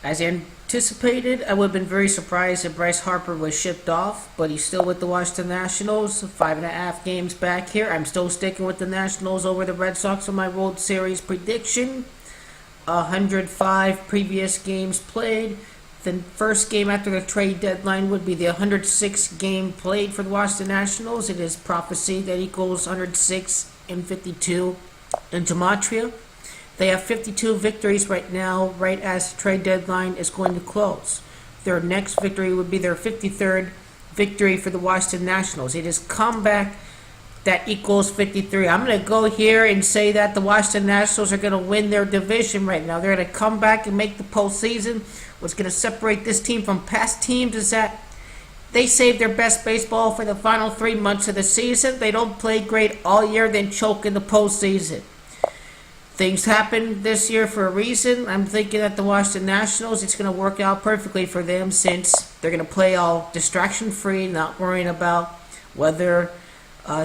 As anticipated, I would have been very surprised if Bryce Harper was shipped off, but he's still with the Washington Nationals. 5.5 games back here. I'm still sticking with the Nationals over the Red Sox on my World Series prediction. 105 previous games played. The first game after the trade deadline would be the 106th game played for the Washington Nationals. It is prophecy that equals 106 and 52 in Gematria. They have 52 victories right now, right as the trade deadline is going to close. Their next victory would be their 53rd victory for the Washington Nationals. It is comeback that equals 53. I'm going to go here and say that the Washington Nationals are going to win their division right now. They're going to come back and make the postseason. What's going to separate this team from past teams is that they save their best baseball for the final 3 months of the season. They don't play great all year, then choke in the postseason. Things happen this year for a reason. I'm thinking that the Washington Nationals, it's going to work out perfectly for them since they're going to play all distraction-free, not worrying about whether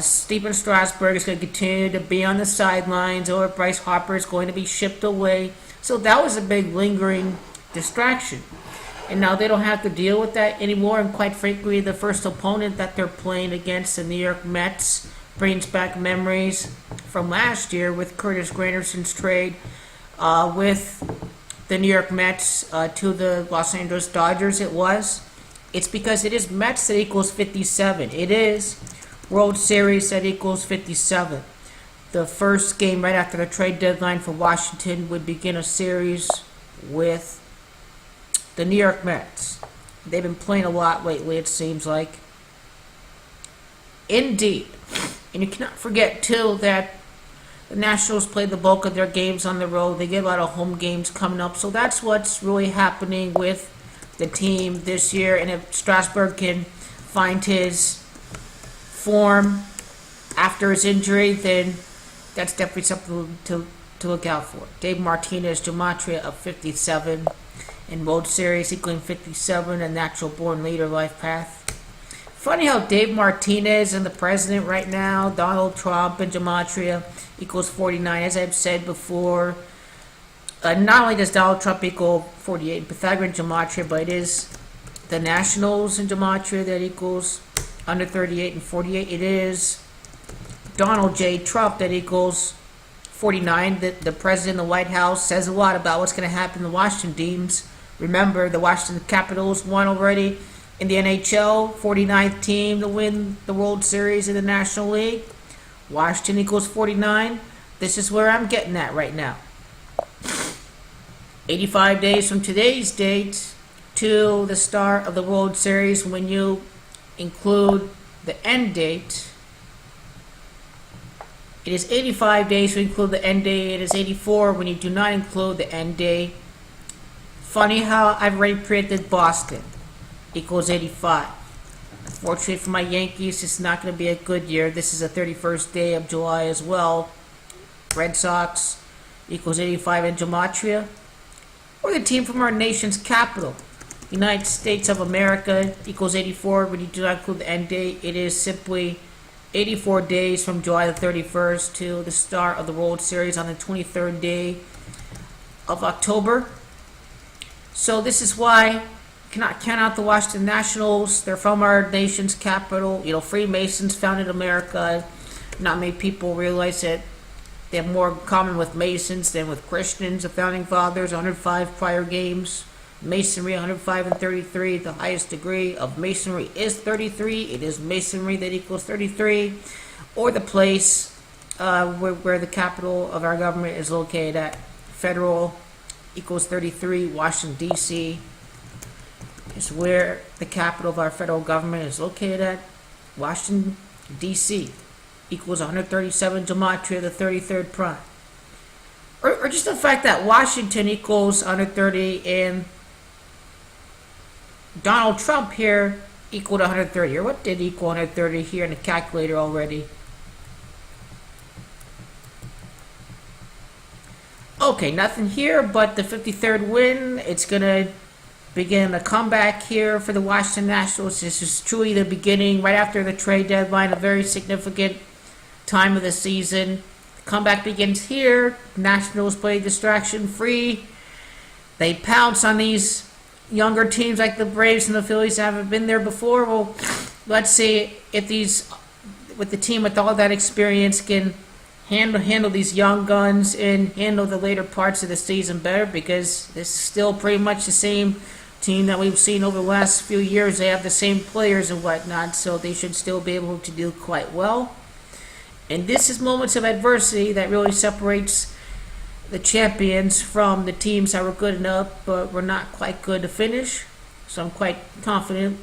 Stephen Strasburg is going to continue to be on the sidelines or if Bryce Harper is going to be shipped away. So that was a big lingering distraction. And now they don't have to deal with that anymore. And quite frankly, the first opponent that they're playing against, the New York Mets, brings back memories from last year with Curtis Granderson's trade with the New York Mets to the Los Angeles Dodgers. It's because it is Mets that equals 57. It is World Series that equals 57. The first game right after the trade deadline for Washington would begin a series with the New York Mets. They've been playing a lot lately, it seems like. Indeed. And you cannot forget, too, that the Nationals play the bulk of their games on the road. They get a lot of home games coming up. So that's what's really happening with the team this year. And if Strasburg can find his form after his injury, then that's definitely something to look out for. Dave Martinez, Gematria of 57. In World Series, equaling 57, a natural-born leader life path. Funny how Dave Martinez and the president right now, Donald Trump and Gematria, equals 49. As I've said before, not only does Donald Trump equal 48 in Pythagorean Gematria, but it is the Nationals in Gematria that equals under 38 and 48. It is Donald J. Trump that equals 49. The president of the White House says a lot about what's going to happen to the Washington Deans. Remember, the Washington Capitals won already in the NHL, 49th team to win the World Series in the National League. Washington equals 49. This is where I'm getting at right now. 85 days from today's date to the start of the World Series, when you include the end date, it is 85 days to include the end date. It is 84 when you do not include the end date. Funny how I've already predicted Boston equals 85. Unfortunately for my Yankees, it's not going to be a good year. This is the 31st day of July as well. Red Sox equals 85 in Gematria. Or the team from our nation's capital, United States of America, equals 84 when you do not include the end date. It is simply 84 days from July the 31st to the start of the World Series on the 23rd day of October. So this is why you cannot count out the Washington Nationals. They're from our nation's capital. You know, Freemasons founded America. Not many people realize that they have more in common with Masons than with Christians. The founding fathers, 105 prior games. Masonry, 105 and 33. The highest degree of Masonry is 33. It is Masonry that equals 33. Or the place where the capital of our government is located at. Federal equals 33. Washington, D.C. is where the capital of our federal government is located at. Washington, D.C. equals 137 Gematria, the 33rd prime. Or just the fact that Washington equals 130 and Donald Trump here equaled 130. Or what did equal 130 here in the calculator already? Okay, nothing here but the 53rd win. It's going to begin a comeback here for the Washington Nationals. This is truly the beginning, right after the trade deadline, a very significant time of the season. The comeback begins here. Nationals play distraction-free. They pounce on these younger teams like the Braves and the Phillies that haven't been there before. Well, let's see if these, with the team with all that experience, can handle these young guns and handle the later parts of the season better, because this is still pretty much the same team that we've seen over the last few years. They have the same players and whatnot, so they should still be able to do quite well. And this is moments of adversity that really separates the champions from the teams that were good enough but were not quite good to finish. So I'm quite confident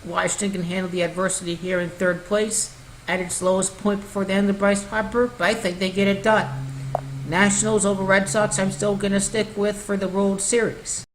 Washington can handle the adversity here in third place at its lowest point before the end of Bryce Harper, but I think they get it done. Nationals over Red Sox, I'm still going to stick with for the World Series.